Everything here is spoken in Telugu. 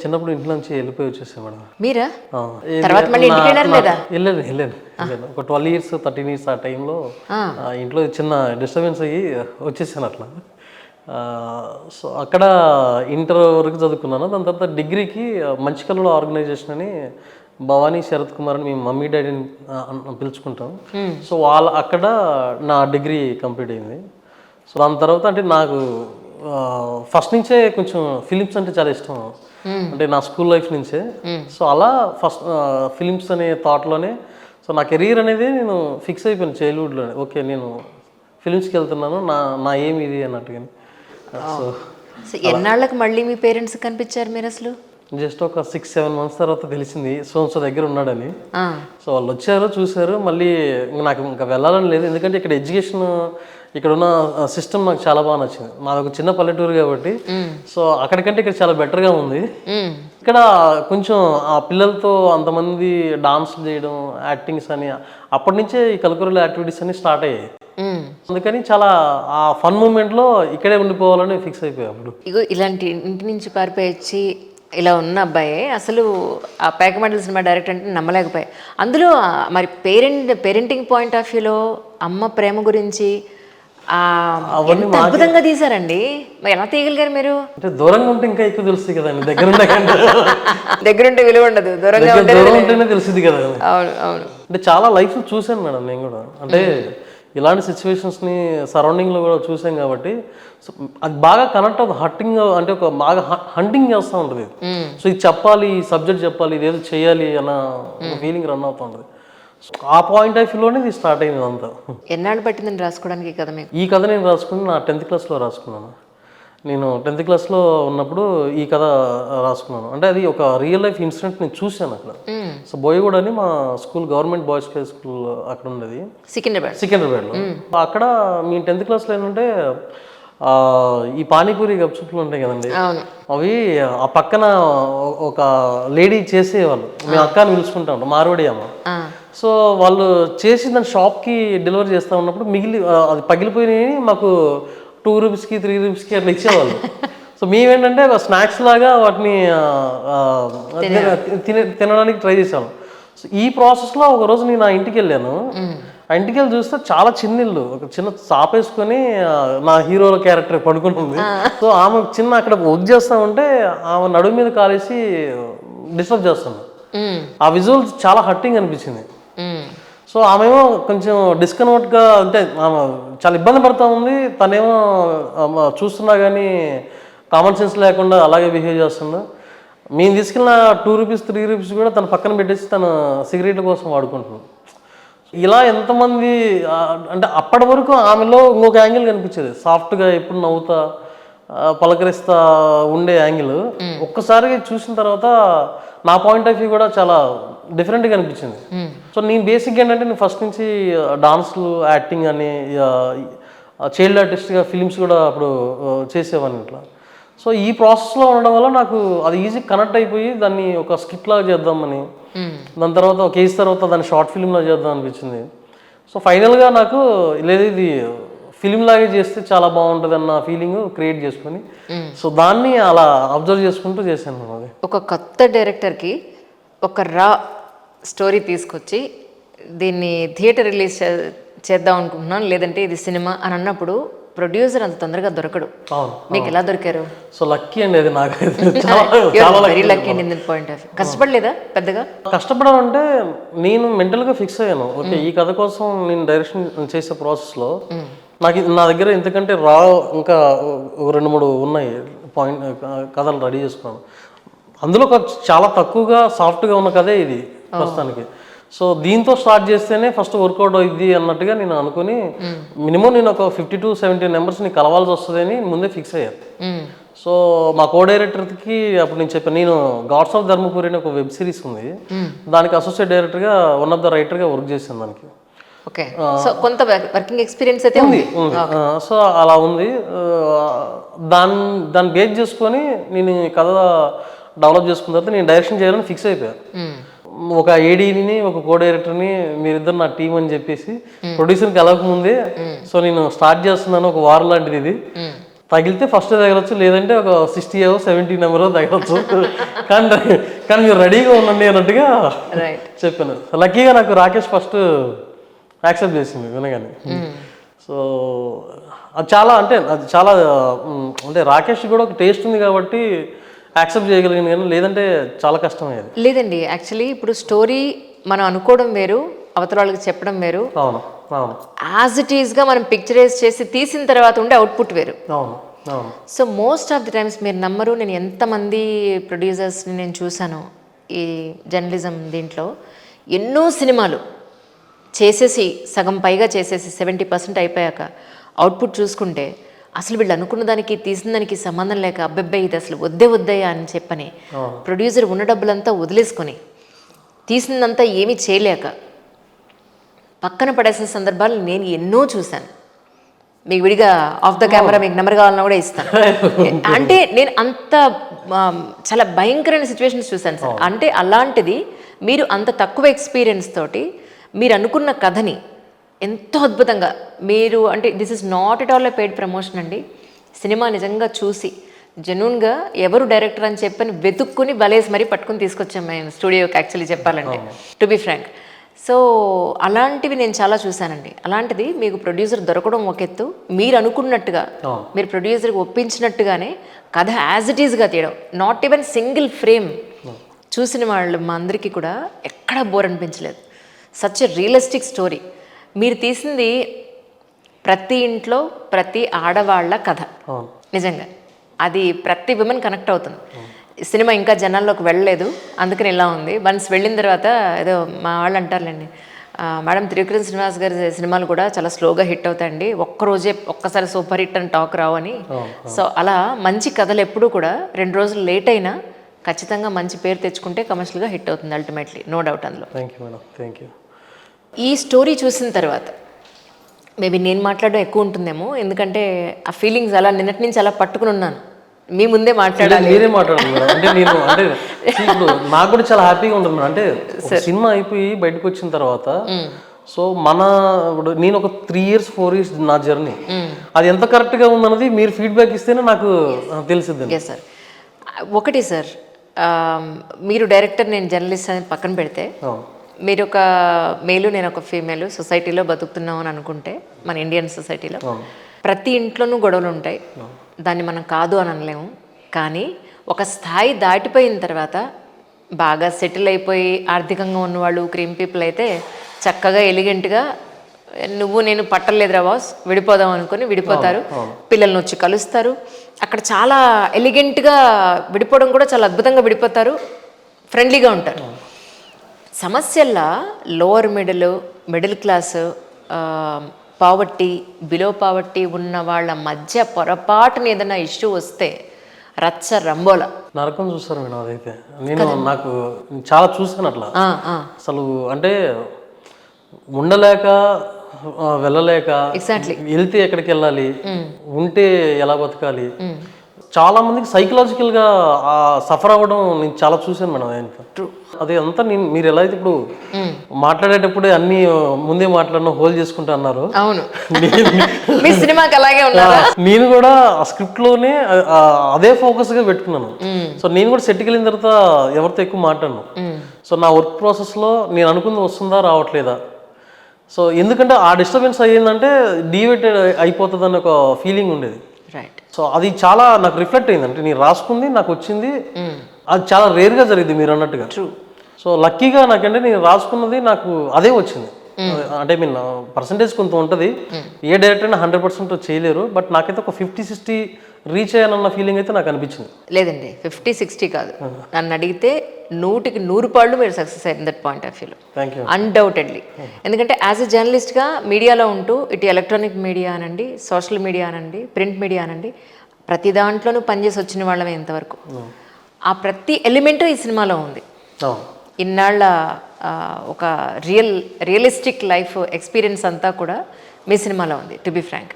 చిన్నప్పుడు ఇంట్లో నుంచి వెళ్ళిపోయి వచ్చేసాను మేడం. మీరా? ఆ, తర్వాత మళ్ళీ ఇంటికి వెళ్ళారు లేదా? వెళ్ళాను. ఒక 12 years 13 years ఆ టైంలో ఇంట్లో చిన్న డిస్టర్బెన్స్ అయ్యి వచ్చేసాను అట్లా. సో అక్కడ ఇంటర్ వరకు చదువుకున్నాను. దాని తర్వాత డిగ్రీకి మంచి కళలో ఆర్గనైజేషన్ అని భవానీ శరత్ కుమార్ అని మేము మమ్మీ డాడీని పిలుచుకుంటాం. సో అక్కడ నా డిగ్రీ కంప్లీట్ అయింది. సో దాని తర్వాత అంటే నాకు ఫస్ట్ నుంచే కొంచెం ఫిలిమ్స్ అంటే చాలా ఇష్టం. అంటే నా స్కూల్ లైఫ్ నుంచే. సో అలా ఫస్ట్ ఫిలిమ్స్ అనే థాట్లోనే సో నా కెరీర్ అనేది నేను ఫిక్స్ అయిపోయాను చైల్డ్హుడ్లోనే. ఓకే, నేను ఫిలిమ్స్కి వెళ్తున్నాను, నా ఏమి ఇది అన్నట్టుగా. సో ఎన్నాళ్ళకి మళ్ళీ మీ పేరెంట్స్ కనిపించారు మీరు అసలు? జస్ట్ ఒక 6-7 months తర్వాత తెలిసింది సో దగ్గర ఉన్నాడని. సో వాళ్ళు వచ్చారు, చూశారు. మళ్ళీ నాకు ఇంకా వెళ్ళాలని లేదు, ఎందుకంటే ఇక్కడ ఎడ్యుకేషన్, ఇక్కడ ఉన్న సిస్టమ్ నాకు చాలా బాగా నచ్చింది. మాది ఒక చిన్న పల్లెటూరు కాబట్టి సో అక్కడికంటే ఇక్కడ చాలా బెటర్గా ఉంది. ఇక్కడ కొంచెం ఆ పిల్లలతో అంతమంది డాన్స్ చేయడం, యాక్టింగ్స్ అని అప్పటి నుంచే ఈ కల్చరల్ యాక్టివిటీస్ అన్ని స్టార్ట్ అయ్యాయి. అందుకని చాలా ఆ ఫన్ మూమెంట్లో ఇక్కడే ఉండిపోవాలని ఫిక్స్ అయిపోయాయి. అప్పుడు ఇగో ఇలాంటి ఇంటి నుంచి పారిపోయి వచ్చి ఇలా ఉన్న అబ్బాయి అసలు ఆ పేకమండలి సినిమా డైరెక్టర్ అంటే నమ్మలేకపోయాయి. అందులో మరి పేరెంటింగ్ పాయింట్ ఆఫ్ వ్యూలో అమ్మ ప్రేమ గురించి ఎంత అద్భుతంగా తీసారండి. మరి ఎలా తీయగలిగారు మీరు? అంటే దూరంగా ఉంటే ఇంకా ఎక్కువ తెలుస్తుంది కదండి, దగ్గరుంటే విలువ ఉండదు, దూరంగా ఉంటేనే తెలుస్తుంది కదా. అవును అవును. అంటే చాలా లైఫ్ చూశాను మేడం నేను కూడా. అంటే ఇలాంటి సిచ్యువేషన్స్ని సరౌండింగ్లో కూడా చూసాం కాబట్టి సో అది బాగా కనెక్ట్ అవుతుంది. హట్టింగ్ అంటే ఒక బాగా హంటింగ్ చేస్తూ ఉంటుంది. సో ఇది చెప్పాలి, ఈ సబ్జెక్ట్ చెప్పాలి, ఇదేదో చేయాలి అన్న ఫీలింగ్ రన్ అవుతూ ఉంటుంది. ఆ పాయింట్ ఆఫ్ వ్యూలోనే ఇది స్టార్ట్ అయింది అంతా. ఎన్నాళ్ళు పట్టిందని రాసుకోవడానికి ఈ కథ మీకు? ఈ కథ నేను రాసుకుని నా 10th classలో రాసుకున్నాను. నేను 10th classలో ఉన్నప్పుడు ఈ కథ రాసుకున్నాను. అంటే అది ఒక రియల్ లైఫ్ ఇన్సిడెంట్ నేను చూశాను అక్కడ. సో బోయగూడ అని మా school government boys high school అక్కడ ఉండేది, సికింద్రాబాద్లో. అక్కడ మీ 10th classలో ఏంటంటే ఈ పానీపూరి గప్చుప్లు ఉంటాయి కదండి, అవి ఆ పక్కన ఒక లేడీ చేసేవాళ్ళు. మేము అక్క అని పిలుచుకుంటాం, మార్వాడి అమ్మ. సో వాళ్ళు చేసి దాన్ని షాప్కి డెలివరీ చేస్తూ ఉన్నప్పుడు అది పగిలిపోయినాయి మాకు 2 రూపీస్కి 3 రూపీస్కి అట్లా ఇచ్చేవాళ్ళు. సో మేమేంటంటే స్నాక్స్ లాగా వాటిని తినడానికి ట్రై చేసాము. సో ఈ ప్రాసెస్లో ఒకరోజు నేను నా ఇంటికి వెళ్ళాను. ఆ ఇంటికి వెళ్ళి చూస్తే చాలా చిన్న ఇల్లు, ఒక చిన్న చాప వేసుకొని నా హీరోల క్యారెక్టర్ పడుకుని ఉంది. సో ఆమె చిన్న అక్కడ వర్క్ చేస్తా ఉంటే ఆమె నడుము మీద కాలేసి డిస్టర్బ్ చేస్తాను. ఆ విజువల్ చాలా హర్టింగ్ అనిపించింది. సో ఆమెమో కొంచెం డిస్కన్వర్ట్గా, అంటే ఆమె చాలా ఇబ్బంది పడుతూ ఉంది. తనేమో చూస్తున్నా కానీ కామన్ సెన్స్ లేకుండా అలాగే బిహేవ్ చేస్తున్నా. మేము తీసుకెళ్ళిన 2 రూపీస్ 3 రూపీస్ కూడా తన పక్కన పెట్టేసి తను సిగరెట్ల కోసం వాడుకుంటున్నాను. ఇలా ఎంతమంది అంటే అప్పటి వరకు ఆమెలో ఇంకొక యాంగిల్ కనిపించేది, సాఫ్ట్గా ఎప్పుడు నవ్వుతా పలకరిస్తా ఉండే యాంగిల్. ఒక్కసారిగా చూసిన తర్వాత నా పాయింట్ ఆఫ్ వ్యూ కూడా చాలా డిఫరెంట్గా అనిపించింది. సో నేను బేసిక్గా ఏంటంటే నేను ఫస్ట్ నుంచి డాన్స్లు, యాక్టింగ్ అని చైల్డ్ ఆర్టిస్ట్గా ఫిలిమ్స్ కూడా అప్పుడు చేసేవాడిని ఇట్లా. సో ఈ ప్రాసెస్లో ఉండడం వల్ల నాకు అది ఈజీ కనెక్ట్ అయిపోయి దాన్ని ఒక స్కిట్ లాగా చేద్దామని, దాని తర్వాత ఒక ఏజ్ తర్వాత దాన్ని షార్ట్ ఫిల్మ్లా చేద్దాం అనిపించింది. సో ఫైనల్గా నాకు లేదు ఇది ఫిలిం లాగే చేస్తే చాలా బాగుంటుంది అన్న ఫీలింగ్ క్రియేట్ చేసుకొని సో దాన్ని అలా అబ్జర్వ్ చేసుకుంటూ చేశాను. అది ఒక కొత్త డైరెక్టర్కి ఒక రా స్టోరీ తీసుకొచ్చి దీన్ని థియేటర్ రిలీజ్ చేద్దాం అనుకుంటున్నాను, లేదంటే ఇది సినిమా అని అన్నప్పుడు ప్రొడ్యూసర్ అంత తొందరగా దొరకడు. మీకు ఎలా దొరికారు? సో లక్కీ అండి అది. నాకు వెరీ లక్కీ అండి. పాయింట్ ఆఫ్ కష్టపడలేదా పెద్దగా? కష్టపడడం అంటే నేను మెంటల్గా ఫిక్స్ అయ్యాను. ఓకే, ఈ కథ కోసం నేను డైరెక్షన్ చేసే ప్రాసెస్లో నా దగ్గర ఎందుకంటే ఇంకా 2-3 ఉన్నాయి పాయింట్ కథలు రెడీ చేసుకున్నాను. అందులో చాలా తక్కువగా సాఫ్ట్గా ఉన్న కథే ఇది ప్రస్తుతానికి. సో దీంతో స్టార్ట్ చేస్తేనే ఫస్ట్ వర్కౌట్ అవుద్ది అన్నట్టుగా నేను అనుకుని మినిమం నేను ఒక 50 to 70 మెంబర్స్ని కలవాల్సి వస్తుంది అని ముందే ఫిక్స్ అయ్యాను. సో మా కో డైరెక్టర్కి అప్పుడు నేను చెప్పాను, నేను గాడ్స్ ఆఫ్ ధర్మపురి అని ఒక వెబ్ సిరీస్ ఉంది, దానికి అసోసియేట్ డైరెక్టర్గా వన్ ఆఫ్ ద రైటర్గా వర్క్ చేశాను దానికి. ఓకే, సో కొంత వర్కింగ్ ఎక్స్పీరియన్స్ అయితే ఉంది. సో అలా ఉంది. దాన్ని బేస్ చేసుకొని నేను కథ డెవలప్ చేసుకున్న తర్వాత నేను డైరెక్షన్ చేయాలని ఫిక్స్ అయిపోయాను. ఒక ఏడీని ఒక కో డైరెక్టర్ని మీరిద్దరు నా టీం అని చెప్పేసి ప్రొడ్యూసర్కి వెళ్ళకముందే సో నేను స్టార్ట్ చేస్తున్నాను, ఒక వారం లాంటిది ఇది. తగిలితే ఫస్ట్ తగలచ్చు, లేదంటే ఒక 60 70 నెంబర్ తగలచ్చు. కానీ మీరు రెడీగా ఉండండి అన్నట్టుగా రైట్. చెప్పాను. లక్కీగా నాకు రాకేష్ ఫస్ట్ యాక్సెప్ట్ చేసింది వినగానే. సో అది చాలా అంటే రాకేష్ కూడా ఒక టేస్ట్ ఉంది కాబట్టి యాక్సెప్ట్ చేయగలిగింది, కానీ లేదంటే చాలా కష్టమయ్యేది. లేదండి, యాక్చువల్లీ ఇప్పుడు స్టోరీ మనం అనుకోవడం వేరు, అవతల వాళ్ళకి చెప్పడం వేరు. అవును అవును యాజ్ ఇట్ ఈస్గా మనం పిక్చరైజ్ చేసి తీసిన తర్వాత ఉండే అవుట్పుట్ వేరు. అవును అవును. So most of the times మీరు నమ్మరు, నేను ఎంతమంది ప్రొడ్యూసర్స్ని నేను చూశాను ఈ జర్నలిజం దీంట్లో, ఎన్నో సినిమాలు చేసేసి సగం పైగా చేసేసి 70% అయిపోయాక అవుట్పుట్ చూసుకుంటే అసలు వీళ్ళు అనుకున్న దానికి తీసిన దానికి సంబంధం లేక అబ్బెబ్బాయి ఇది అసలు వద్దయ్యా అని చెప్పని ప్రొడ్యూసర్ ఉన్న డబ్బులంతా వదిలేసుకొని తీసిందంతా ఏమీ చేయలేక పక్కన పడేసిన సందర్భాలు నేను ఎన్నో చూశాను. మీకు విడిగా ఆఫ్ ద కెమెరా మీకు నెంబర్ కావాలన్నా కూడా ఇస్తాను. అంటే నేను అంత చాలా భయంకరమైన సిచ్యువేషన్స్ చూశాను సార్. అంటే అలాంటిది మీరు అంత తక్కువ ఎక్స్పీరియన్స్ తోటి మీరు అనుకున్న కథని ఎంతో అద్భుతంగా మీరు, అంటే this is not at all a paid promotion అండి. సినిమా నిజంగా చూసి జెన్యూన్గా ఎవరు డైరెక్టర్ అని చెప్పని వెతుక్కుని బలేసి మరీ పట్టుకుని తీసుకొచ్చాం మేము స్టూడియోకి, యాక్చువల్లీ చెప్పాలంటే టు బి ఫ్రాంక్. సో అలాంటివి నేను చాలా చూశానండి. అలాంటిది మీకు ప్రొడ్యూసర్ దొరకడం ఒక ఎత్తు, మీరు అనుకున్నట్టుగా మీరు ప్రొడ్యూసర్కి ఒప్పించినట్టుగానే కథ యాజ్ ఇట్ ఈస్గా తీయడం, నాట్ ఈవెన్ సింగిల్ ఫ్రేమ్. చూసిన వాళ్ళు మా అందరికీ కూడా ఎక్కడా బోర్ అనిపించలేదు. Such a realistic story. మీరు తీసింది ప్రతి ఇంట్లో ప్రతి ఆడవాళ్ళ కథ, నిజంగా అది ప్రతి విమెన్ కనెక్ట్ అవుతుంది. సినిమా ఇంకా జనాల్లోకి వెళ్ళలేదు, అందుకని ఇలా ఉంది. వన్స్ వెళ్ళిన తర్వాత ఏదో మా వాళ్ళు అంటారులేండి, మేడం త్రివిక్రమ్ శ్రీనివాస్ గారి సినిమాలు కూడా చాలా స్లోగా హిట్ అవుతాయండి, ఒక్కసారి సూపర్ హిట్ అని టాక్ రావు అని. సో అలా మంచి కథలు ఎప్పుడూ కూడా 2 రోజులు లేట్ అయినా ఖచ్చితంగా మంచి పేరు తెచ్చుకుంటే కమర్షియల్గా హిట్ అవుతుంది అల్టిమేట్లీ, నో డౌట్ అందులో. Thank you madam, thank you. ఈ స్టోరీ చూసిన తర్వాత మేబీ నేను మాట్లాడడం ఎక్కువ ఉంటుందేమో, ఎందుకంటే ఆ ఫీలింగ్స్ అలా నిన్నటి నుంచి అలా పట్టుకుని ఉన్నాను. మీ ముందే మాట్లాడాలి, మీరే మాట్లాడాలి మేడం. అంటే నేను ఇప్పుడు నాకు కూడా చాలా హ్యాపీగా ఉంటుంది మేడం. అంటే సినిమా అయిపోయి బయటకు వచ్చిన తర్వాత సో ఇప్పుడు నేను ఒక 3 years 4 years నా జర్నీ, అది ఎంత కరెక్ట్గా ఉందన్నది మీరు ఫీడ్బ్యాక్ ఇస్తేనే నాకు తెలిసిద్ది. సార్ ఒకటి సార్, మీరు డైరెక్టర్ నేను జర్నలిస్ట్ అని పక్కన పెడితే, మీరు ఒక మేలు నేను ఒక ఫీమేలు సొసైటీలో బతుకుతున్నాం అని అనుకుంటే, మన ఇండియన్ సొసైటీలో ప్రతి ఇంట్లోనూ గొడవలు ఉంటాయి, దాన్ని మనం కాదు అని అనలేము. కానీ ఒక స్థాయి దాటిపోయిన తర్వాత బాగా సెటిల్ అయిపోయి ఆర్థికంగా ఉన్నవాళ్ళు క్రీమ్ పీపుల్ అయితే చక్కగా ఎలిగెంట్గా నువ్వు నేను పట్టలేదురా బాస్ విడిపోదాం అనుకుని విడిపోతారు, పిల్లల్ని వచ్చి కలుస్తారు, అక్కడ చాలా ఎలిగెంట్గా విడిపోవడం కూడా చాలా అద్భుతంగా విడిపోతారు, ఫ్రెండ్లీగా ఉంటారు. సమస్యల్లా lower middle class, poverty, below poverty ఉన్న వాళ్ళ మధ్య పొరపాటున ఏదైనా ఇష్యూ వస్తే రచ్చ రంబోల నరకం చూస్తారు మేడం. అదైతే నాకు చాలా చూసాను అట్లా. అసలు అంటే ఉండలేక వెళ్ళలేక, వెళ్తే ఎక్కడికి వెళ్ళాలి, ఉంటే ఎలా బతకాలి, చాలా మందికి సైకలాజికల్ గా సఫర్ అవ్వడం నేను చాలా చూసాను మేడం. అదే అంతా మీరు ఎలా అయితే ఇప్పుడు మాట్లాడేటప్పుడు అన్ని ముందే మాట్లాడిన హోల్డ్ చేసుకుంటా అన్నారు. అవును, మీ సినిమాకి అలాగే ఉన్నారా? నేను కూడా ఆ స్క్రిప్ట్ లోనే అదే ఫోకస్ గా పెట్టుకున్నాను. సో నేను కూడా సెట్కి వెళ్ళిన తర్వాత ఎవరితో ఎక్కువ మాట్లాడను. సో నా వర్క్ ప్రాసెస్ లో నేను అనుకుంది వస్తుందా రావట్లేదా, సో ఎందుకంటే ఆ డిస్టర్బెన్స్ అయ్యిందంటే డీవేటెడ్ అయిపోతుంది అనే ఒక ఫీలింగ్ ఉండేది. సో అది చాలా నాకు రిఫ్లెక్ట్ అయింది. అంటే నేను రాసుకుంది నాకు వచ్చింది, అది చాలా రేర్గా జరిగింది మీరు అన్నట్టుగా. సో లక్కీగా నాకంటే నేను రాసుకున్నది నాకు అదే వచ్చింది. అంటే మీన్ పర్సంటేజ్ కొంత ఉంటుంది, ఏ డైరెక్టర్ అయినా 100% చేయలేరు, బట్ నాకైతే ఒక 50-60 రీచ్ అయ్యానన్న ఫీలింగ్ అయితే నాకు అనిపించింది. లేదండి 50-60 కాదు, నన్ను అడిగితే 100కి 100 పాళ్ళు మీరు సక్సెస్ అయ్యారు దట్ పాయింట్ ఆఫ్ వ్యూలో, అన్డౌటెడ్లీ. ఎందుకంటే యాజ్ ఎ జర్నలిస్ట్గా మీడియాలో ఉంటూ ఇటు ఎలక్ట్రానిక్ మీడియా అనండి, సోషల్ మీడియా అనండి, ప్రింట్ మీడియా అనండి, ప్రతి దాంట్లోనూ పనిచేసి వచ్చిన వాళ్ళమే ఇంతవరకు. ఆ ప్రతి ఎలిమెంటు ఈ సినిమాలో ఉంది. ఇన్నాళ్ళ ఒక రియలిస్టిక్ లైఫ్ ఎక్స్పీరియన్స్ అంతా కూడా మీ సినిమాలో ఉంది, టు బి ఫ్రాంక్.